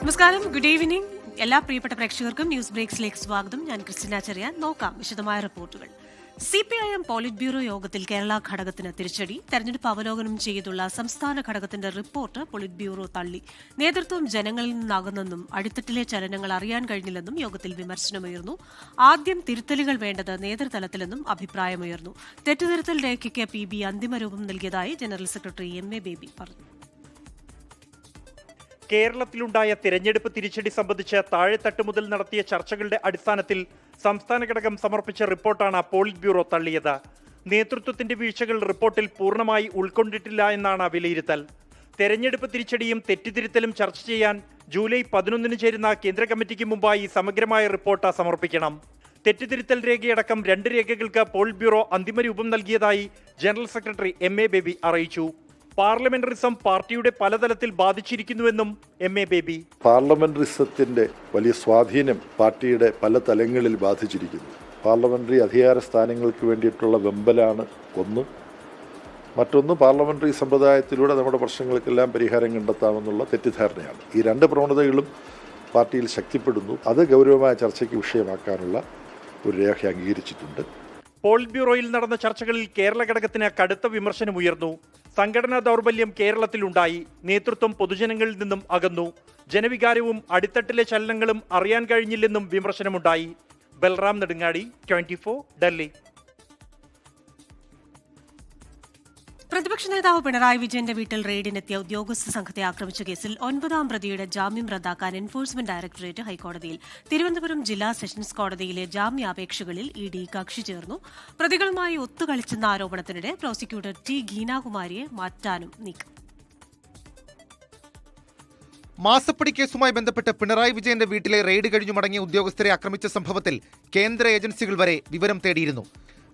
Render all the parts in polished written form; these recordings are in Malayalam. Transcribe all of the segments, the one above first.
നമസ്കാരം, ഗുഡ് ഈവനിംഗ്. എല്ലാ പ്രിയപ്പെട്ട പ്രേക്ഷകർക്കും ന്യൂസ് ബ്രേക്സിലേക്ക് സ്വാഗതം. ഞാൻ ക്രിസ്റ്റിന ചെറിയാൻ. നോക്കാം വിശദമായ റിപ്പോർട്ടുകൾ. CPIM പോളിറ്റ് ബ്യൂറോ യോഗത്തിൽ കേരള ഘടകത്തിന് തിരിച്ചടി. തെരഞ്ഞെടുപ്പ് അവലോകനം ചെയ്തുള്ള സംസ്ഥാന ഘടകത്തിന്റെ റിപ്പോർട്ട് പോളിറ്റ് ബ്യൂറോ തള്ളി. നേതൃത്വം ജനങ്ങളിൽ നിന്നകന്നെന്നും അടിത്തട്ടിലെ ചലനങ്ങൾ അറിയാൻ കഴിഞ്ഞില്ലെന്നും യോഗത്തിൽ വിമർശനമുയർന്നു. ആദ്യം തിരുത്തലുകൾ വേണ്ടത് നേതൃതലത്തിലെന്നും അഭിപ്രായമുയർന്നു. തെറ്റുതിരുത്തൽ രേഖയ്ക്ക് PB അന്തിമരൂപം നൽകിയതായി ജനറൽ സെക്രട്ടറി MA ബേബി പറഞ്ഞു. കേരളത്തിലുണ്ടായ തിരഞ്ഞെടുപ്പ് തിരിച്ചടി സംബന്ധിച്ച് താഴെത്തട്ട് മുതൽ നടത്തിയ ചർച്ചകളുടെ അടിസ്ഥാനത്തിൽ സംസ്ഥാന ഘടകം സമർപ്പിച്ച റിപ്പോർട്ടാണ് പോളിറ്റ് ബ്യൂറോ തള്ളിയത്. നേതൃത്വത്തിന്റെ വീഴ്ചകൾ റിപ്പോർട്ടിൽ പൂർണ്ണമായി ഉൾക്കൊണ്ടിട്ടില്ല എന്നാണ് വിലയിരുത്തൽ. തെരഞ്ഞെടുപ്പ് തിരിച്ചടിയും തെറ്റിതിരുത്തലും ചർച്ച ചെയ്യാൻ ജൂലൈ 11 ചേരുന്ന കേന്ദ്ര കമ്മിറ്റിക്ക് മുമ്പായി സമഗ്രമായ റിപ്പോർട്ട് സമർപ്പിക്കണം. തെറ്റിതിരുത്തൽ രേഖയടക്കം 2 രേഖകൾക്ക് പോളിറ്റ് ബ്യൂറോ അന്തിമരൂപം നൽകിയതായി ജനറൽ സെക്രട്ടറി MA ബേബി അറിയിച്ചു. പാർലമെന്ററിസം പാർട്ടിയുടെ പലതലത്തിൽ ബാധിച്ചിരിക്കുന്നുവെന്നും MA ബേബി. പാർലമെന്ററിസത്തിന്റെ വലിയ സ്വാധീനം പാർട്ടിയുടെ പല തലങ്ങളിൽ ബാധിച്ചിരിക്കുന്നു. പാർലമെന്ററി അധികാര സ്ഥാനങ്ങൾക്ക് വേണ്ടിയിട്ടുള്ള വെമ്പലാണ് ഒന്ന്. മറ്റൊന്ന്, പാർലമെന്ററി സമ്പ്രദായത്തിലൂടെ നമ്മുടെ പ്രശ്നങ്ങൾക്കെല്ലാം പരിഹാരം കണ്ടെത്താമെന്നുള്ള തെറ്റിദ്ധാരണയാണ്. ഈ 2 പ്രവണതകളും പാർട്ടിയിൽ ശക്തിപ്പെടുന്നു. അത് ഗൗരവമായ ചർച്ചയ്ക്ക് വിഷയമാക്കാനുള്ള ഒരു രേഖ അംഗീകരിച്ചിട്ടുണ്ട്. പോളിറ്റ് ബ്യൂറോയിൽ നടന്ന ചർച്ചകളിൽ കേരള ഘടകത്തിന് കടുത്ത വിമർശനമുയർന്നു. സംഘടനാ ദൗർബല്യം കേരളത്തിലുണ്ടായി. നേതൃത്വം പൊതുജനങ്ങളിൽ നിന്നും അകന്നു. ജനവികാരവും അടിത്തട്ടിലെ ചലനങ്ങളും അറിയാൻ കഴിഞ്ഞില്ലെന്നും വിമർശനമുണ്ടായി. ബൽറാം നെടുങ്ങാടി, 24, ഡൽഹി. പ്രതിപക്ഷ നേതാവ് പിണറായി വിജയന്റെ വീട്ടിൽ റെയ്ഡിനെത്തിയ ഉദ്യോഗസ്ഥ സംഘത്തെ ആക്രമിച്ച കേസിൽ 9ാം പ്രതിയുടെ ജാമ്യം റദ്ദാക്കാൻ എൻഫോഴ്സ്മെന്റ് ഡയറക്ടറേറ്റ് ഹൈക്കോടതിയിൽ. തിരുവനന്തപുരം ജില്ലാ സെഷൻസ് കോടതിയിലെ ജാമ്യാപേക്ഷകളിൽ ED കക്ഷി ചേർന്നു. പ്രതികളുമായി ഒത്തുകളിച്ചെന്ന ആരോപണത്തിനിടെ പ്രോസിക്യൂട്ടർ T ഗീനാകുമാരിയെ മാറ്റാനും നീക്കം. മാസപ്പടി കേസുമായി ബന്ധപ്പെട്ട് പിണറായി വിജയന്റെ വീട്ടിലെ റെയ്ഡ് കഴിഞ്ഞു മടങ്ങിയ ഉദ്യോഗസ്ഥരെ ആക്രമിച്ച സംഭവത്തിൽ കേന്ദ്ര ഏജൻസികൾ വരെ വിവരം തേടിയിരുന്നു.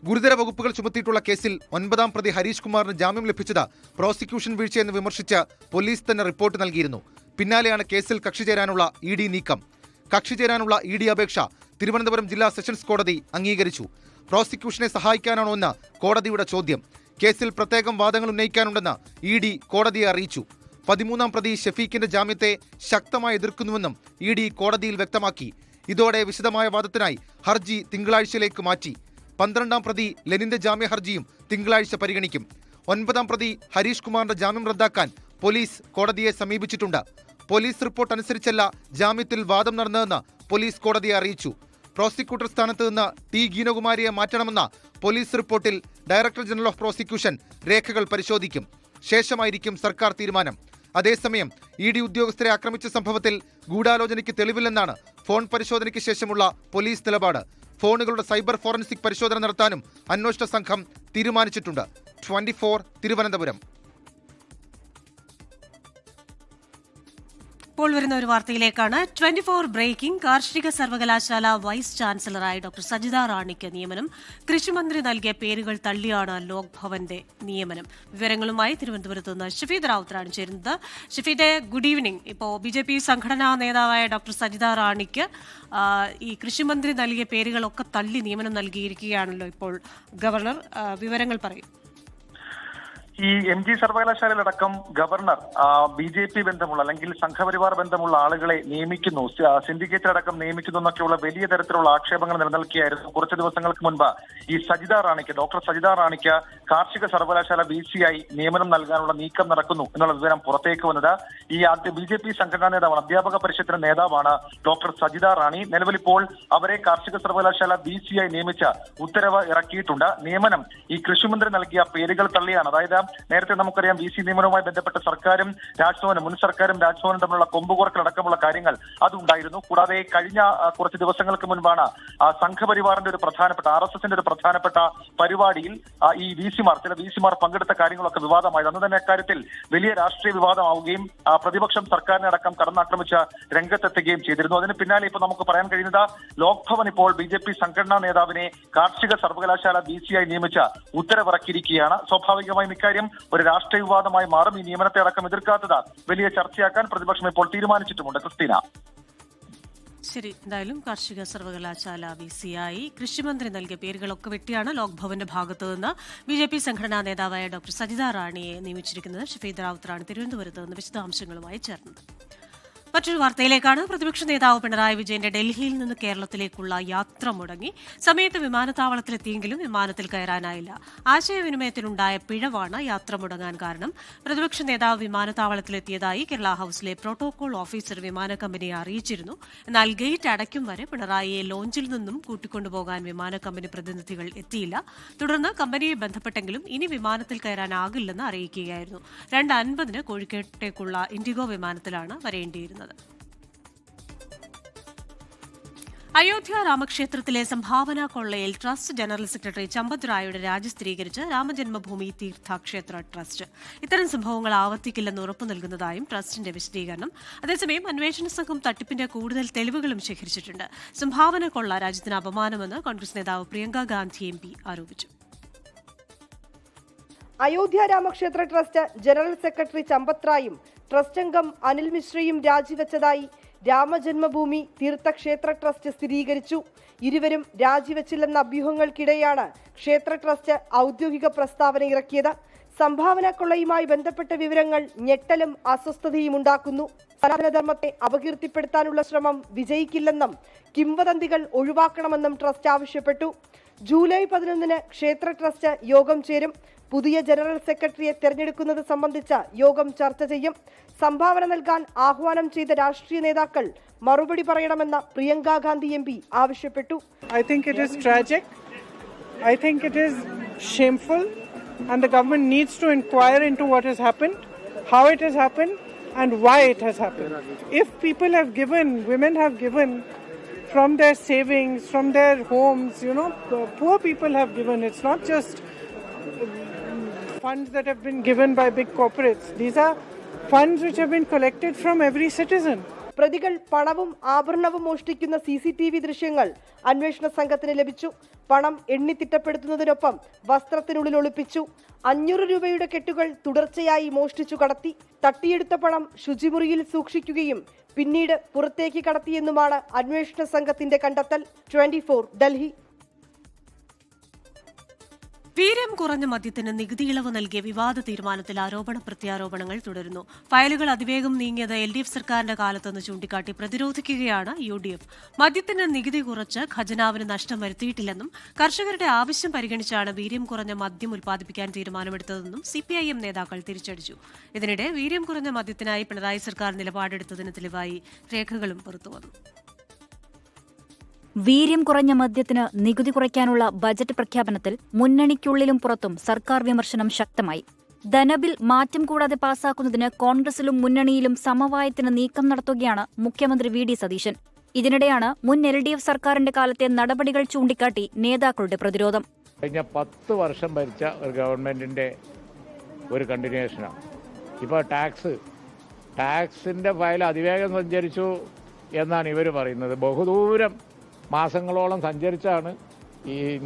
ഗുരുതര വകുപ്പുകൾ ചുമത്തിയിട്ടുള്ള കേസിൽ 9ാം പ്രതി ഹരീഷ് കുമാറിന് ജാമ്യം ലഭിച്ചത് പ്രോസിക്യൂഷൻ വീഴ്ചയെന്ന് വിമർശിച്ച് പോലീസ് തന്നെ റിപ്പോർട്ട് നൽകിയിരുന്നു. പിന്നാലെയാണ് കേസിൽ കക്ഷി ചേരാനുള്ള ED നീക്കം. കക്ഷി ചേരാനുള്ള ED അപേക്ഷ തിരുവനന്തപുരം ജില്ലാ സെഷൻസ് കോടതി അംഗീകരിച്ചു. പ്രോസിക്യൂഷനെ സഹായിക്കാനാണോ എന്ന് കോടതിയുടെ ചോദ്യം. കേസിൽ പ്രത്യേകം വാദങ്ങൾ ഉന്നയിക്കാനുണ്ടെന്ന് ED കോടതിയെ അറിയിച്ചു. 13ാം പ്രതി ഷെഫീഖിന്റെ ജാമ്യത്തെ ശക്തമായി എതിർക്കുന്നുവെന്നും ED കോടതിയിൽ വ്യക്തമാക്കി. ഇതോടെ വിശദമായ വാദത്തിനായി ഹർജി തിങ്കളാഴ്ചയിലേക്ക് മാറ്റി. 12ാം പ്രതി ലെനിന്റെ ജാമ്യ ഹർജിയും തിങ്കളാഴ്ച പരിഗണിക്കും. 9ാം പ്രതി ഹരീഷ് കുമാറിന്റെ ജാമ്യം റദ്ദാക്കാൻ പോലീസ് കോടതിയെ സമീപിച്ചിട്ടുണ്ട്. പോലീസ് റിപ്പോർട്ട് അനുസരിച്ചല്ല ജാമ്യത്തിൽ വാദം നടന്നതെന്ന് പോലീസ് കോടതിയെ അറിയിച്ചു. പ്രോസിക്യൂട്ടർ സ്ഥാനത്ത് നിന്ന് T ഗീനകുമാരിയെ മാറ്റണമെന്ന പോലീസ് റിപ്പോർട്ടിൽ ഡയറക്ടർ ജനറൽ ഓഫ് പ്രോസിക്യൂഷൻ രേഖകൾ പരിശോധിക്കും. ശേഷമായിരിക്കും സർക്കാർ തീരുമാനം. അതേസമയം ED ഉദ്യോഗസ്ഥരെ ആക്രമിച്ച സംഭവത്തിൽ ഗൂഢാലോചനയ്ക്ക് തെളിവില്ലെന്നാണ് ഫോൺ പരിശോധനയ്ക്ക് ശേഷമുള്ള പോലീസ് നിലപാട്. ഫോണുകളുടെ സൈബർ ഫോറൻസിക് പരിശോധന നടത്താനും അന്വേഷണ സംഘം തീരുമാനിച്ചിട്ടുണ്ട്. 24 തിരുവനന്തപുരം. ഇപ്പോൾ വരുന്ന ഒരു വാർത്തയിലേക്കാണ്. 24 ബ്രേക്കിംഗ്. കാർഷിക സർവകലാശാല വൈസ് ചാൻസലറായി ഡോക്ടർ സജിത റാണിക്ക് നിയമനം. കൃഷിമന്ത്രി നൽകിയ പേരുകൾ തള്ളിയാണ് ലോക് ഭവന്റെ നിയമനം. വിവരങ്ങളുമായി തിരുവനന്തപുരത്ത് നിന്ന് ഷഫീദ് റാവുത്തറാണ് ചേരുന്നത്. ഷഫീദെ, ഗുഡ് ഈവനിംഗ്. ഇപ്പോൾ BJP സംഘടനാ നേതാവായ ഡോക്ടർ സജിത റാണിക്ക് ഈ കൃഷിമന്ത്രി നൽകിയ പേരുകളൊക്കെ തള്ളി നിയമനം നൽകിയിരിക്കുകയാണല്ലോ ഇപ്പോൾ ഗവർണർ. വിവരങ്ങൾ പറയും. ഈ MG സർവകലാശാലയിലടക്കം ഗവർണർ BJP ബന്ധമുള്ള അല്ലെങ്കിൽ സംഘപരിവാർ ബന്ധമുള്ള ആളുകളെ നിയമിക്കുന്നു, സിൻഡിക്കേറ്റിലടക്കം നിയമിക്കുന്നു എന്നൊക്കെയുള്ള വലിയ തരത്തിലുള്ള ആക്ഷേപങ്ങൾ നിലനിൽക്കുകയായിരുന്നു. കുറച്ച് ദിവസങ്ങൾക്ക് മുൻപ് ഈ ഡോക്ടർ സജിത റാണിക്ക് കാർഷിക സർവകലാശാല VC നിയമനം നൽകാനുള്ള നീക്കം നടക്കുന്നു എന്നുള്ള വിവരം പുറത്തേക്ക് വന്നത്. ഈ BJP സംഘടനാ നേതാവാണ്, അധ്യാപക പരിഷത്തിന്റെ നേതാവാണ് ഡോക്ടർ സജിത റാണി. നിലവിലിപ്പോൾ അവരെ കാർഷിക സർവകലാശാല VC നിയമിച്ച ഉത്തരവ് ഇറക്കിയിട്ടുണ്ട്. നിയമനം ഈ കൃഷിമന്ത്രി നൽകിയ പേരുകൾ തള്ളിയാണ്. അതായത് നേരത്തെ നമുക്കറിയാം VC നിയമനവുമായി ബന്ധപ്പെട്ട് സർക്കാരും രാജ്ഭവനും മുൻ സർക്കാരും രാജ്ഭവനും തമ്മിലുള്ള കൊമ്പുകോർക്കലടക്കമുള്ള കാര്യങ്ങൾ അതുണ്ടായിരുന്നു. കൂടാതെ കഴിഞ്ഞ കുറച്ച് ദിവസങ്ങൾക്ക് മുൻപാണ് സംഘപരിവാറിന്റെ ഒരു പ്രധാനപ്പെട്ട RSSന്റെ ഒരു പ്രധാനപ്പെട്ട പരിപാടിയിൽ ഈ ചില VCമാർ പങ്കെടുത്ത കാര്യങ്ങളൊക്കെ വിവാദമായത്. അന്ന് തന്നെ അക്കാര്യത്തിൽ വലിയ രാഷ്ട്രീയ വിവാദമാവുകയും പ്രതിപക്ഷം സർക്കാരിനെ അടക്കം കടന്നാക്രമിച്ച് രംഗത്തെത്തുകയും ചെയ്തിരുന്നു. അതിന് പിന്നാലെ ഇപ്പോൾ നമുക്ക് പറയാൻ കഴിയുന്നത് ലോക് ഭവൻ ഇപ്പോൾ BJP സംഘടനാ നേതാവിനെ കാർഷിക സർവകലാശാല VC നിയമിച്ച ഉത്തരവിറക്കിയിരിക്കുകയാണ്. സ്വാഭാവികമായും ഇക്കാര്യം ഒരു രാഷ്ട്രീയ വിവാദമായി മാറും. ഈ നിയമനത്തെ അടക്കം എതിർക്കാത്തത് വലിയ ചർച്ചയാക്കാൻ പ്രതിപക്ഷം ഇപ്പോൾ തീരുമാനിച്ചിട്ടുമുണ്ട്. ക്രിസ്റ്റീന. ശരി, എന്തായാലും കാർഷിക സർവകലാശാല VC കൃഷിമന്ത്രി നൽകിയ പേരുകളൊക്കെ വെട്ടിയാണ് ലോക് ഭവന്റെ ഭാഗത്തു നിന്ന് BJP സംഘടനാ നേതാവായ ഡോക്ടർ സജിത റാണിയെ നിയമിച്ചിരിക്കുന്നത്. ഷഫീദ് റാവുത്തറാണ് തിരുവനന്തപുരത്ത് നിന്ന് വിശദാംശങ്ങളുമായി ചേർന്നത്. മറ്റൊരു വാർത്തയിലേക്കാണ്. പ്രതിപക്ഷ നേതാവ് പിണറായി വിജയന്റെ ഡൽഹിയിൽ നിന്ന് കേരളത്തിലേക്കുള്ള യാത്ര മുടങ്ങി. സമയത്ത് വിമാനത്താവളത്തിലെത്തിയെങ്കിലും വിമാനത്തിൽ കയറാനായില്ല. ആശയവിനിമയത്തിലുണ്ടായ പിഴവാണ് യാത്ര മുടങ്ങാൻ കാരണം. പ്രതിപക്ഷ നേതാവ് വിമാനത്താവളത്തിലെത്തിയതായി കേരള ഹൌസിലെ പ്രോട്ടോകോൾ ഓഫീസർ വിമാന കമ്പനിയെ അറിയിച്ചിരുന്നു. എന്നാൽ ഗേറ്റ് അടയ്ക്കും വരെ പിണറായിയെ ലോഞ്ചിൽ നിന്നും കൂട്ടിക്കൊണ്ടുപോകാൻ വിമാന കമ്പനി പ്രതിനിധികൾ എത്തിയില്ല. തുടർന്ന് കമ്പനിയെ ബന്ധപ്പെട്ടെങ്കിലും ഇനി വിമാനത്തിൽ കയറാനാകില്ലെന്ന് അറിയിക്കുകയായിരുന്നു. 2:50 കോഴിക്കോട്ടേക്കുള്ള ഇൻഡിഗോ വിമാനത്തിലാണ് വരേണ്ടിയിരുന്നത്. അയോധ്യ രാമക്ഷേത്രത്തിലെ സംഭാവന കൊള്ളയിൽ ട്രസ്റ്റ് ജനറൽ സെക്രട്ടറി ചമ്പത് റായുടെ രാജി സ്ഥിരീകരിച്ച് രാമജന്മഭൂമി തീർത്ഥക്ഷേത്ര ട്രസ്റ്റ്. ഇത്തരം സംഭവങ്ങൾ ആവർത്തിക്കില്ലെന്ന് ഉറപ്പു നൽകുന്നതായും ട്രസ്റ്റിന്റെ വിശദീകരണം. അതേസമയം അന്വേഷണ സംഘം തട്ടിപ്പിന്റെ കൂടുതൽ തെളിവുകളും ശേഖരിച്ചിട്ടുണ്ട്. സംഭാവന കൊള്ള രാജ്യത്തിന് അപമാനമെന്ന് കോൺഗ്രസ് നേതാവ് പ്രിയങ്ക ഗാന്ധി MP ആരോപിച്ചു. അയോധ്യ രാമക്ഷേത്ര ട്രസ്റ്റ് ജനറൽ സെക്രട്ടറി ചമ്പത് റായും ട്രസ്റ്റ് അംഗം അനിൽ മിശ്രയും രാജിവെച്ചതായി രാമജന്മഭൂമി തീർത്ഥക്ഷേത്ര ട്രസ്റ്റ് സ്ഥിരീകരിച്ചു. ഇരുവരും രാജിവെച്ചില്ലെന്ന അഭ്യൂഹങ്ങൾക്കിടെയാണ് ക്ഷേത്ര ട്രസ്റ്റ് ഔദ്യോഗിക പ്രസ്താവന ഇറക്കിയത്. സംഭാവന കൊള്ളയുമായി ബന്ധപ്പെട്ട വിവരങ്ങൾ ഞെട്ടലും അസ്വസ്ഥതയും ഉണ്ടാക്കുന്നു. സനാതനധർമ്മത്തെ അപകീർത്തിപ്പെടുത്താനുള്ള ശ്രമം വിജയിക്കില്ലെന്നും കിംവദന്തികൾ ഒഴിവാക്കണമെന്നും ട്രസ്റ്റ് ആവശ്യപ്പെട്ടു. ജൂലൈ 11 ക്ഷേത്ര ട്രസ്റ്റ് യോഗം ചേരും. പുതിയ ജനറൽ സെക്രട്ടറിയെ തെരഞ്ഞെടുക്കുന്നത് സംബന്ധിച്ച യോഗം ചർച്ച ചെയ്യും. സംഭാവന നൽകാൻ ആഹ്വാനം ചെയ്ത രാഷ്ട്രീയ നേതാക്കൾ മറുപടി പറയണമെന്ന് പ്രിയങ്ക ഗാന്ധി MP ആവശ്യപ്പെട്ടു. I think it is tragic. I think it is shameful, and the government needs to inquire into what has happened, how it has happened, and why it has happened. If people have given, women have given from their savings, from their homes, poor people have given. It's not just funds that have been given by big corporates. These are funds which have been collected from every citizen. പ്രതികൾ പണവും ആഭരണവും മോഷ്ടിക്കുന്ന CCTV ദൃശ്യങ്ങൾ അന്വേഷണ സംഘത്തിന് ലഭിച്ചു. പണം എണ്ണിത്തിട്ടപ്പെടുത്തുന്നതിനൊപ്പം വസ്ത്രത്തിനുള്ളിൽ ഒളിപ്പിച്ചു. 500 രൂപയുടെ കെട്ടുകൾ തുടർച്ചയായി മോഷ്ടിച്ചു കടത്തി. തട്ടിയെടുത്ത പണം ശുചിമുറിയിൽ സൂക്ഷിക്കുകയും പിന്നീട് പുറത്തേക്ക് കടത്തിയെന്നുമാണ് അന്വേഷണ സംഘത്തിന്റെ കണ്ടെത്തൽ. 24 ഡൽഹി. വീര്യം കുറഞ്ഞ മദ്യത്തിന് നികുതി ഇളവ് നൽകിയ വിവാദ തീരുമാനത്തിൽ ആരോപണ പ്രത്യാരോപണങ്ങൾ തുടരുന്നു. ഫയലുകൾ അതിവേഗം നീങ്ങിയത് LDF സർക്കാരിന്റെ കാലത്തെന്ന് ചൂണ്ടിക്കാട്ടി പ്രതിരോധിക്കുകയാണ് UDF. മദ്യത്തിന് നികുതി കുറച്ച് ഖജനാവിന് നഷ്ടം വരുത്തിയിട്ടില്ലെന്നും കർഷകരുടെ ആവശ്യം പരിഗണിച്ചാണ് വീര്യം കുറഞ്ഞ മദ്യം ഉൽപ്പാദിപ്പിക്കാൻ തീരുമാനമെടുത്തതെന്നും CPIM നേതാക്കൾ തിരിച്ചടിച്ചു. ഇതിനിടെ വീര്യം കുറഞ്ഞ മദ്യത്തിനായി പിണറായി സർക്കാർ നിലപാടെടുത്തതിന് തെളിവായി രേഖകളും പുറത്തുവന്നു. വീര്യം കുറഞ്ഞ മദ്യത്തിന് നികുതി കുറയ്ക്കാനുള്ള ബജറ്റ് പ്രഖ്യാപനത്തിൽ മുന്നണിക്കുള്ളിലും പുറത്തും സർക്കാർ വിമർശനം ശക്തമായി. ധനബിൽ മാറ്റം കൂടാതെ പാസാക്കുന്നതിന് കോൺഗ്രസിലും മുന്നണിയിലും സമവായത്തിന് നീക്കം നടത്തുകയാണ് മുഖ്യമന്ത്രി VD സതീശൻ. ഇതിനിടെയാണ് മുൻ LDF സർക്കാരിന്റെ കാലത്തെ നടപടികൾ ചൂണ്ടിക്കാട്ടി നേതാക്കളുടെ പ്രതിരോധം. കഴിഞ്ഞ 10 വർഷം ഭരിച്ച ഒരു ഗവൺമെന്റിന്റെ ഒരു കണ്ടിന്യൂഷനാണ്. ഇപ്പോൾ ടാക്സിന്റെ ഫയൽ അതിവേഗം സഞ്ചരിച്ചു എന്നാണ് ഇവർ പറയുന്നത്. ബഹുദൂരം മാസങ്ങളോളം സഞ്ചരിച്ചാണ്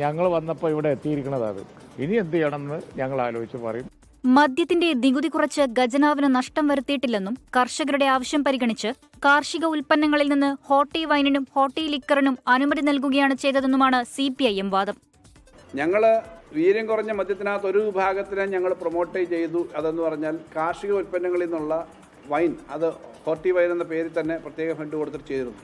ഞങ്ങൾ വന്നപ്പോൾ ഇവിടെ എത്തിയിരിക്കുന്നത്. അത് ഇനി എന്ത് ചെയ്യണമെന്ന് ഞങ്ങൾ ആലോചിച്ച് പറയും. മദ്യത്തിന്റെ നികുതി കുറച്ച് ഖജനാവിന് നഷ്ടം വരുത്തിയിട്ടില്ലെന്നും കർഷകരുടെ ആവശ്യം പരിഗണിച്ച് കാർഷിക ഉൽപ്പന്നങ്ങളിൽ നിന്ന് ഹോട്ടി വൈനിനും ഹോട്ടി ലിക്കറിനും അനുമതി നൽകുകയാണ് ചെയ്തതെന്നുമാണ് CPIM വാദം. ഞങ്ങൾ വീര്യം കുറഞ്ഞ മദ്യത്തിനകത്ത് ഒരു വിഭാഗത്തിനെ ഞങ്ങൾ പ്രൊമോട്ട് ചെയ്തു. അതെന്ന് പറഞ്ഞാൽ കാർഷിക ഉൽപ്പന്നങ്ങളിൽ നിന്നുള്ള വൈൻ, അത് ഹോട്ടി വൈൻ എന്ന പേരിൽ തന്നെ പ്രത്യേക ഫണ്ട് കൊടുത്തിട്ട് ചെയ്തിരുന്നു.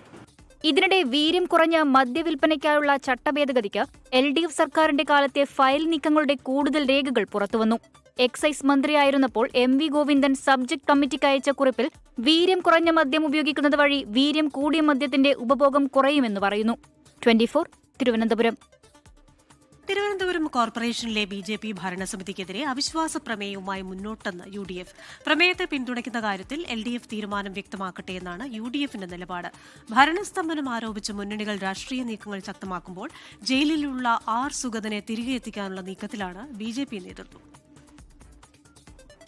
ഇതിനിടെ വീര്യം കുറഞ്ഞ മദ്യവിൽപ്പനയ്ക്കായുള്ള ചട്ടഭേദഗതിക്ക് LDF സർക്കാരിന്റെ കാലത്തെ ഫയൽ നീക്കങ്ങളുടെ കൂടുതൽ രേഖകൾ പുറത്തുവന്നു. എക്സൈസ് മന്ത്രിയായിരുന്നപ്പോൾ MV ഗോവിന്ദൻ സബ്ജക്ട് കമ്മിറ്റിക്ക് അയച്ച കുറിപ്പിൽ വീര്യം കുറഞ്ഞ മദ്യം ഉപയോഗിക്കുന്നത് വഴി വീര്യം കൂടിയ മദ്യത്തിന്റെ ഉപഭോഗം കുറയുമെന്ന് പറയുന്നു. 24 തിരുവനന്തപുരം. തിരുവനന്തപുരം കോർപ്പറേഷനിലെ BJP ഭരണസമിതിക്കെതിരെ അവിശ്വാസ പ്രമേയവുമായി മുന്നോട്ടെന്ന് UDF. പ്രമേയത്തെ പിന്തുണയ്ക്കുന്ന കാര്യത്തിൽ LDF തീരുമാനം വ്യക്തമാക്കട്ടെ എന്നാണ് UDFന്റെ നിലപാട്. ഭരണസ്തംഭനം ആരോപിച്ച് മുന്നണികൾ രാഷ്ട്രീയ നീക്കങ്ങൾ ശക്തമാക്കുമ്പോൾ ജയിലിലുള്ള R സുഗതനെ തിരികെ എത്തിക്കാനുള്ള നീക്കത്തിലാണ് BJP നേതൃത്വം.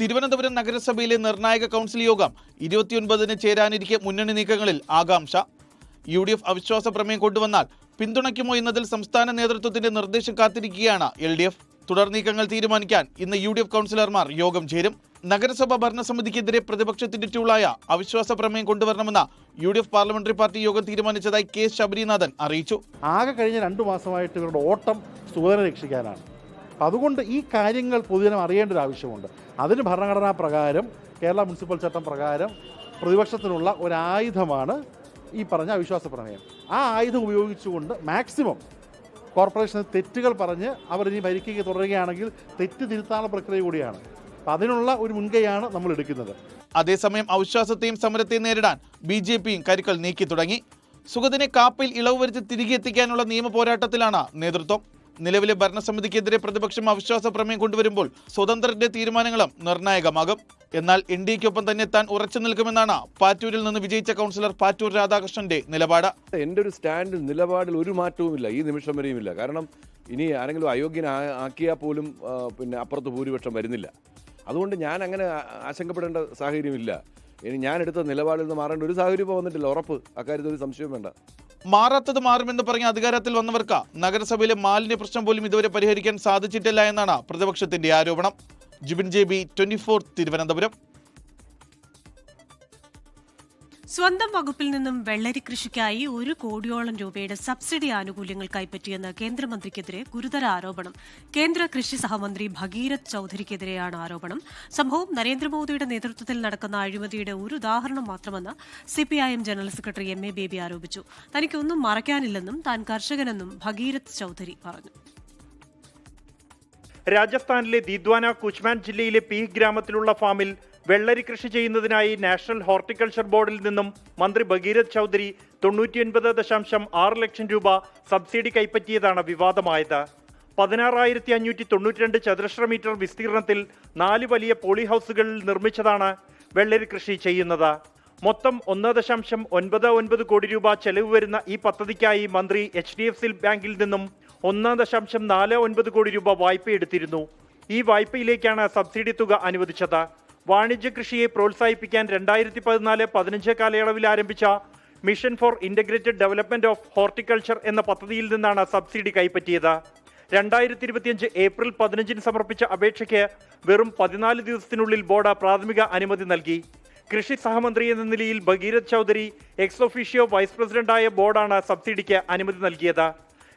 തിരുവനന്തപുരം നഗരസഭയിലെ നിർണായക കൗൺസിൽ യോഗം 29-ന് ചേരാനിരിക്കെ മുന്നണി നീക്കങ്ങളിൽ ആകാംക്ഷ. UDF അവിശ്വാസ പ്രമേയം കൊണ്ടുവന്നാൽ പിന്തുണയ്ക്കുമോ എന്നതിൽ സംസ്ഥാന നേതൃത്വത്തിന്റെ നിർദ്ദേശം കാത്തിരിക്കുകയാണ് LDF. തുടർ നീക്കങ്ങൾ തീരുമാനിക്കാൻ ഇന്ന് UDF കൗൺസിലർമാർ യോഗം ചേരും. നഗരസഭാ ഭരണസമിതിക്കെതിരെ പ്രതിപക്ഷത്തിന്റെ ടൂളായ അവിശ്വാസ പ്രമേയം കൊണ്ടുവരണമെന്ന UDF പാർലമെന്ററി പാർട്ടി യോഗം തീരുമാനിച്ചതായി K ശബരിനാഥൻ അറിയിച്ചു. ആകെ കഴിഞ്ഞ 2 മാസമായിട്ട് ഇവരുടെ ഓട്ടം സുഗതനെ രക്ഷിക്കാനാണ്. അതുകൊണ്ട് ഈ കാര്യങ്ങൾ പൊതുജനം അറിയേണ്ട ഒരു ആവശ്യമുണ്ട്. അതിന് ഭരണഘടനാ പ്രകാരം, കേരള മുനിസിപ്പൽ ചട്ടം പ്രകാരം പ്രതിപക്ഷത്തിനുള്ള ഒരായുധമാണ് ഈ പറഞ്ഞ അവിശ്വാസ പ്രമേയം. ആ ആയുധം ഉപയോഗിച്ചുകൊണ്ട് മാക്സിമം കോർപ്പറേഷന് തെറ്റുകൾ പറഞ്ഞ് അവർ ഇനി ഭരിക്കുക തുടരുകയാണെങ്കിൽ തെറ്റ് തിരുത്താനുള്ള പ്രക്രിയ കൂടിയാണ്. അപ്പം അതിനുള്ള ഒരു മുൻകൈയാണ് നമ്മൾ എടുക്കുന്നത്. അതേസമയം അവിശ്വാസത്തെയും സമരത്തെയും നേരിടാൻ BJPയും കരുക്കൾ നീക്കി തുടങ്ങി. സുഗതനെ കാപ്പയിൽ ഇളവ് വരുത്തി തിരികെ എത്തിക്കാനുള്ള നിയമ പോരാട്ടത്തിലാണ് നേതൃത്വം. നിലവിലെ ഭരണസമിതിക്കെതിരെ പ്രതിപക്ഷം അവിശ്വാസ പ്രമേയം കൊണ്ടുവരുമ്പോൾ സ്വതന്ത്രരുടെ തീരുമാനങ്ങളും നിർണായകമാകും. എന്നാൽ NDAയ്ക്കൊപ്പം തന്നെ താൻ ഉറച്ചു നിൽക്കുമെന്നാണ് പാറ്റൂരിൽ നിന്ന് വിജയിച്ച കൗൺസിലർ പാറ്റൂർ രാധാകൃഷ്ണന്റെ നിലപാട്. എൻ്റെ ഒരു സ്റ്റാൻഡിൽ നിലപാടിൽ ഒരു മാറ്റവുമില്ല, ഈ നിമിഷം വരെയും ഇല്ല. കാരണം ഇനി ആരെങ്കിലും അയോഗ്യനാക്കിയാൽ പോലും പിന്നെ അപ്പുറത്ത് ഭൂരിപക്ഷം വരുന്നില്ല. അതുകൊണ്ട് ഞാൻ അങ്ങനെ ആശങ്കപ്പെടേണ്ട സാഹചര്യമില്ല. ഇനി ഞാൻ എടുത്ത നിലപാടിൽ നിന്ന് മാറേണ്ട ഒരു സാഹചര്യം ഇപ്പോൾ വന്നിട്ടില്ല. ഉറപ്പ്, അക്കാര്യത്തിൽ ഒരു സംശയവും വേണ്ട. മാറാത്തത് മാറുമെന്ന് പറഞ്ഞ അധികാരത്തിൽ വന്നവർക്ക് നഗരസഭയിലെ മാലിന്യ പ്രശ്നം പോലും ഇതുവരെ പരിഹരിക്കാൻ സാധിച്ചിട്ടില്ല എന്നാണ് പ്രതിപക്ഷത്തിന്റെ ആരോപണം. ജിബിൻ JB, 24 തിരുവനന്തപുരം. സ്വന്തം വകുപ്പിൽ നിന്നും വെള്ളരി കൃഷിക്കായി 1 കോടിയോളം രൂപയുടെ സബ്സിഡി ആനുകൂല്യങ്ങൾ കൈപ്പറ്റിയെന്ന് കേന്ദ്രമന്ത്രിക്കെതിരെ ഗുരുതര ആരോപണം. കേന്ദ്ര കൃഷി സഹമന്ത്രി ഭഗീരഥ് ചൌധരിക്കെതിരെയാണ് ആരോപണം. സംഭവം നരേന്ദ്രമോദിയുടെ നേതൃത്വത്തിൽ നടക്കുന്ന അഴിമതിയുടെ ഒരു ഉദാഹരണം മാത്രമെന്ന് CPIM general secretary MA baby ആരോപിച്ചു. തനിക്കൊന്നും മറയ്ക്കാനില്ലെന്നും താൻ കർഷകനെന്നും ഭഗീരഥ് ചൌധരി പറഞ്ഞു. രാജസ്ഥാനിലെ ദിദ്വാന കുച്ച്മാൻ ജില്ലയിലെ പീഹ് ഗ്രാമത്തിലുള്ള ഫാമിൽ വെള്ളരി കൃഷി ചെയ്യുന്നതിനായി നാഷണൽ ഹോർട്ടിക്കൾച്ചർ ബോർഡിൽ നിന്നും മന്ത്രി ഭഗീരഥ് ചൌധരി 99.6 ലക്ഷം രൂപ സബ്സിഡി കൈപ്പറ്റിയതാണ് വിവാദമായത്. 16,592 ചതുരശ്ര മീറ്റർ വിസ്തീർണത്തിൽ 4 വലിയ പോളി ഹൗസുകളിൽ നിർമ്മിച്ചതാണ് വെള്ളരി കൃഷി ചെയ്യുന്നത്. മൊത്തം 1.99 കോടി രൂപ ചെലവ് വരുന്ന ഈ പദ്ധതിക്കായി മന്ത്രി HDFC ബാങ്കിൽ നിന്നും 1.49 കോടി രൂപ വായ്പയെടുത്തിരുന്നു. ഈ വായ്പയിലേക്കാണ് സബ്സിഡി തുക അനുവദിച്ചത്. വാണിജ്യ കൃഷിയെ പ്രോത്സാഹിപ്പിക്കാൻ 2014-15 കാലയളവിൽ ആരംഭിച്ച mission four integrated development of horticulture എന്ന പദ്ധതിയിൽ നിന്നാണ് സബ്സിഡി കൈപ്പറ്റിയത്. 2025 ഏപ്രിൽ 15 സമർപ്പിച്ച അപേക്ഷയ്ക്ക് വെറും 14 ദിവസത്തിനുള്ളിൽ ബോർഡ് പ്രാഥമിക അനുമതി നൽകി. കൃഷി സഹമന്ത്രി എന്ന നിലയിൽ Bhagirath Chaudhary ex officio vice പ്രസിഡന്റായ ബോർഡാണ് സബ്സിഡിക്ക് അനുമതി നൽകിയത്.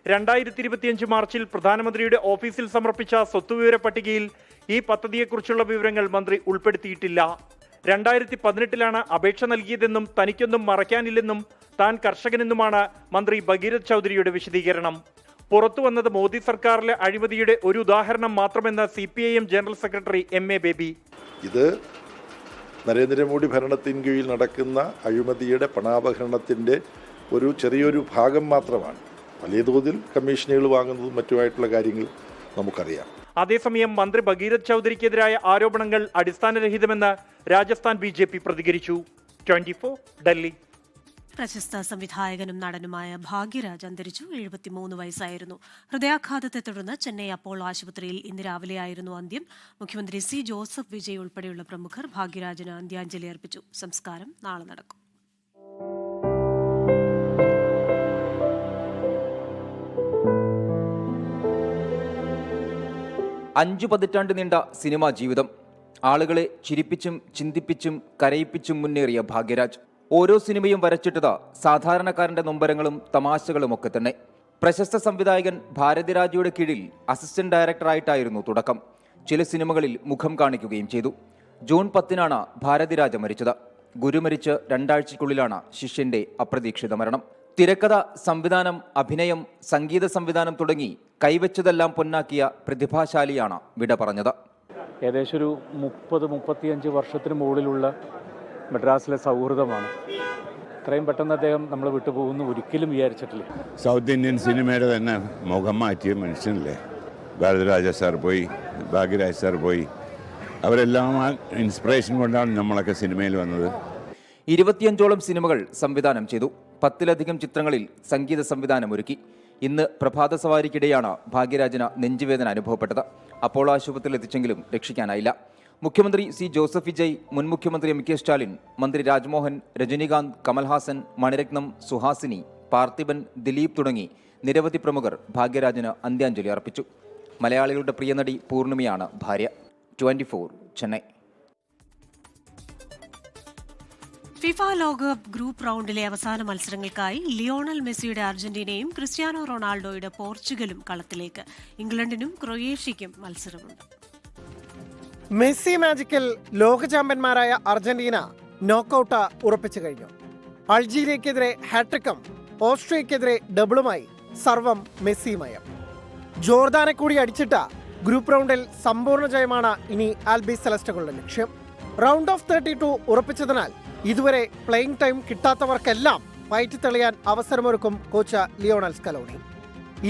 2025 മാർച്ചിൽ പ്രധാനമന്ത്രിയുടെ ഓഫീസിൽ സമർപ്പിച്ച സ്വത്തുവിവര പട്ടികയിൽ ഈ പദ്ധതിയെക്കുറിച്ചുള്ള വിവരങ്ങൾ മന്ത്രി ഉൾപ്പെടുത്തിയിട്ടില്ല. 2018 അപേക്ഷ നൽകിയതെന്നും തനിക്കൊന്നും മറയ്ക്കാനില്ലെന്നും താൻ കർഷകനെന്നുമാണ് മന്ത്രി ഭഗീരഥ് ചൌധരിയുടെ വിശദീകരണം. പുറത്തുവന്നത് മോദി സർക്കാരിലെ അഴിമതിയുടെ ഒരു ഉദാഹരണം മാത്രമെന്ന് CPIM general secretary MA baby. ഇത് നരേന്ദ്രമോദി ഭരണത്തിൻ കീഴിൽ നടക്കുന്ന അഴിമതിയുടെ പണാപഹരണത്തിൻ്റെ ഒരു ചെറിയൊരു ഭാഗം മാത്രമാണ്. വലിയ തോതിൽ കമ്മീഷനുകൾ വാങ്ങുന്നതും മറ്റുമായിട്ടുള്ള കാര്യങ്ങൾ നമുക്കറിയാം. അതേസമയം മന്ത്രി ഭഗീരഥ് ചൌധരിക്കെതിരായ ആരോപണങ്ങൾ അടിസ്ഥാനരഹിതമെന്ന് രാജസ്ഥാൻ BJP പ്രതികരിച്ചു. 24 ഡൽഹി. പ്രശസ്ത സംവിധായകനും നടനുമായ ഭാഗ്യരാജ് അന്തരിച്ചു. 73 വയസ്സായിരുന്നു. ഹൃദയാഘാതത്തെ തുടർന്ന് ചെന്നൈ അപ്പോളോ ആശുപത്രിയിൽ ഇന്ന് രാവിലെയായിരുന്നു അന്ത്യം. മുഖ്യമന്ത്രി C. ജോസഫ് വിജയ് ഉൾപ്പെടെയുള്ള പ്രമുഖർ ഭാഗ്യരാജിന് അന്ത്യാഞ്ജലി അർപ്പിച്ചു. സംസ്കാരം നാളെ നടക്കും. അഞ്ചു പതിറ്റാണ്ട് നീണ്ട സിനിമാ ജീവിതം. ആളുകളെ ചിരിപ്പിച്ചും ചിന്തിപ്പിച്ചും കരയിപ്പിച്ചും മുന്നേറിയ ഭാഗ്യരാജ്. ഓരോ സിനിമയും വരച്ചിട്ടത് സാധാരണക്കാരന്റെ നൊമ്പരങ്ങളും തമാശകളുമൊക്കെ തന്നെ. പ്രശസ്ത സംവിധായകൻ ഭാരതിരാജയുടെ കീഴിൽ അസിസ്റ്റന്റ് ഡയറക്ടറായിട്ടായിരുന്നു തുടക്കം. ചില സിനിമകളിൽ മുഖം കാണിക്കുകയും ചെയ്തു. ജൂൺ 10 ഭാരതിരാജ മരിച്ചത്. ഗുരു മരിച്ച് 2 ആഴ്ചയ്ക്കുള്ളിലാണ് ശിഷ്യന്റെ അപ്രതീക്ഷിത മരണം. തിരക്കഥ, സംവിധാനം, അഭിനയം, സംഗീത സംവിധാനം തുടങ്ങി കൈവച്ചതെല്ലാം പൊന്നാക്കിയ പ്രതിഭാശാലിയാണ് വിട പറഞ്ഞത്. ഏകദേശം ഒരു 30-35 വർഷത്തിന് മുകളിലുള്ള മദ്രാസിലെ സൗഹൃദമാണ്. ഇത്രയും പെട്ടെന്ന് അദ്ദേഹം നമ്മൾ വിട്ടുപോകുന്നു ഒരിക്കലും വിചാരിച്ചിട്ടില്ല. സൗത്ത് ഇന്ത്യൻ സിനിമയുടെ തന്നെ മുഖം മാറ്റിയ മനുഷ്യനല്ലേ ഭാരതിരാജ സാർ പോയി, ഭാഗ്യരാജ് സാർ പോയി. അവരെല്ലാം ആ ഇൻസ്പിറേഷൻ കൊണ്ടാണ് നമ്മളൊക്കെ സിനിമയിൽ വന്നത്. 25ഓളം സിനിമകൾ സംവിധാനം ചെയ്തു. 10-ലധികം ചിത്രങ്ങളിൽ സംഗീത സംവിധാനം ഒരുക്കി. ഇന്ന് പ്രഭാത സവാരിക്കിടെയാണ് ഭാഗ്യരാജിന് നെഞ്ചുവേദന അനുഭവപ്പെട്ടത്. അപ്പോളോ ആശുപത്രിയിൽ എത്തിച്ചെങ്കിലും രക്ഷിക്കാനായില്ല. മുഖ്യമന്ത്രി C. ജോസഫ് വിജയ്, മുൻ മുഖ്യമന്ത്രി MK സ്റ്റാലിൻ, മന്ത്രി രാജ്മോഹൻ, രജനീകാന്ത്, കമൽഹാസൻ, മണിരത്നം, സുഹാസിനി, പാർത്ഥിബൻ, ദിലീപ് തുടങ്ങി നിരവധി പ്രമുഖർ ഭാഗ്യരാജിന് അന്ത്യാഞ്ജലി അർപ്പിച്ചു. മലയാളികളുടെ പ്രിയനടി പൂർണിമയാണ് ഭാര്യ. 24 ചെന്നൈ. ഫിഫ ലോകകപ്പ് ഗ്രൂപ്പ് റൗണ്ടിലെ അവസാന മത്സരങ്ങൾക്കായി ലിയോണൽ മെസ്സിയുടെ അർജന്റീനയും ക്രിസ്ത്യാനോ റൊണാൾഡോയുടെ പോർച്ചുഗലും കളത്തിലേക്ക്. ഇംഗ്ലണ്ടിനും ക്രൊയേഷ്യയ്ക്കും മത്സരമുണ്ട്. മെസ്സി മാജിക്കിൽ ലോക ചാമ്പ്യന്മാരായ അർജന്റീന നോക്കൌട്ട് ഉറപ്പിച്ചു കഴിഞ്ഞു. അൾജീരിയക്കെതിരെ ഹാട്രിക്കും ഓസ്ട്രിയക്കെതിരെ ഡബിളുമായി സർവം മെസ്സിമയം. ജോർദാനെ കൂടി അടിച്ചിട്ട് ഗ്രൂപ്പ് റൗണ്ടിൽ സമ്പൂർണ്ണ ജയമാണ് ഇനി ആൽബി സെലസ്റ്റകളുടെ ലക്ഷ്യം. റൗണ്ട് ഓഫ് 32 ഉറപ്പിച്ചതിനാൽ ഇതുവരെ പ്ലേയിങ് ടൈം കിട്ടാത്തവർക്കെല്ലാം വയറ്റി തെളിയാൻ അവസരമൊരുക്കും കോച്ച് ലിയോണൽ സ്കലോണി.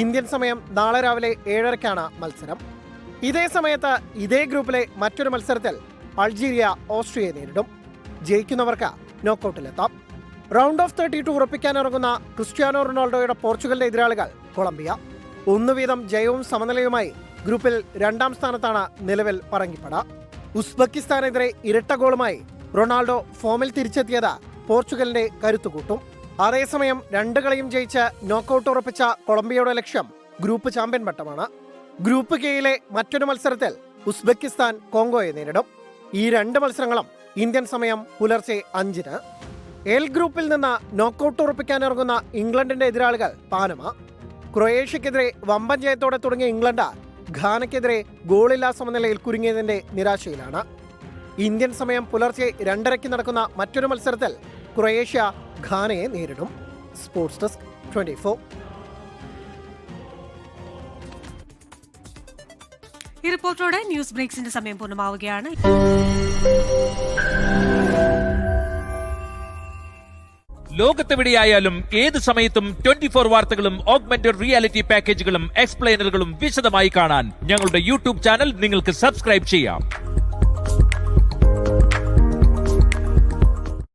ഇന്ത്യൻ സമയം നാളെ രാവിലെ 7:30 മത്സരം. ഇതേ സമയത്ത് ഇതേ ഗ്രൂപ്പിലെ മറ്റൊരു മത്സരത്തിൽ അൾജീരിയ ഓസ്ട്രിയയെ നേരിടും. ജയിക്കുന്നവർക്ക് നോക്കൌട്ടിലെത്താം. റൗണ്ട് ഓഫ് 32 ഉറപ്പിക്കാനിറങ്ങുന്ന ക്രിസ്ത്യാനോ റൊണാൾഡോയുടെ പോർച്ചുഗലിന്റെ എതിരാളികൾ കൊളംബിയ. 1 വീതം ജയവും സമനിലയുമായി ഗ്രൂപ്പിൽ 2ാം സ്ഥാനത്താണ് നിലവിൽ പറങ്കിപ്പട. ഉസ്ബെക്കിസ്ഥാനെതിരെ ഇരട്ട ഗോളുമായി റൊണാൾഡോ ഫോമിൽ തിരിച്ചെത്തിയത് പോർച്ചുഗലിന്റെ കരുത്തുകൂട്ടും. അതേസമയം 2 കളിയും ജയിച്ച് നോക്കൌട്ട് ഉറപ്പിച്ച കൊളംബിയയുടെ ലക്ഷ്യം ഗ്രൂപ്പ് ചാമ്പ്യൻ പട്ടമാണ്. ഗ്രൂപ്പ് കെയിലെ മറ്റൊരു മത്സരത്തിൽ ഉസ്ബെക്കിസ്ഥാൻ കോങ്കോയെ നേരിടും. ഈ 2 മത്സരങ്ങളും ഇന്ത്യൻ സമയം പുലർച്ചെ 5-ന്. എൽ ഗ്രൂപ്പിൽ നിന്ന് നോക്കൌട്ട് ഉറപ്പിക്കാനിറങ്ങുന്ന ഇംഗ്ലണ്ടിന്റെ എതിരാളികൾ പാനമ. ക്രൊയേഷ്യക്കെതിരെ വമ്പൻ ജയത്തോടെ തുടങ്ങിയ ഇംഗ്ലണ്ട് ഘാനയ്ക്കെതിരെ ഗോളില്ലാ സമനിലയിൽ കുരുങ്ങിയതിന്റെ നിരാശയിലാണ്. ഇന്ത്യൻ സമയം പുലർച്ചെ 2:30 നടക്കുന്ന മറ്റൊരു മത്സരത്തിൽ ക്രൊയേഷ്യ ഘാനയെ നേരിടും. Sports desk 24. ഈ റിപ്പോർട്ടോടെ ന്യൂസ് ബ്രേക്സിന്റെ സമയം പൂർണ്ണമാവുകയാണ്. ലോകത്തെവിടെയായാലും ഏത് സമയത്തും 24 വാർത്തകളും ഓഗ്മെന്റഡ് റിയാലിറ്റി പാക്കേജുകളും എക്സ്പ്ലെയിനറുകളും വിശദമായി കാണാൻ ഞങ്ങളുടെ യൂട്യൂബ് ചാനൽ നിങ്ങൾക്ക് സബ്സ്ക്രൈബ് ചെയ്യാം.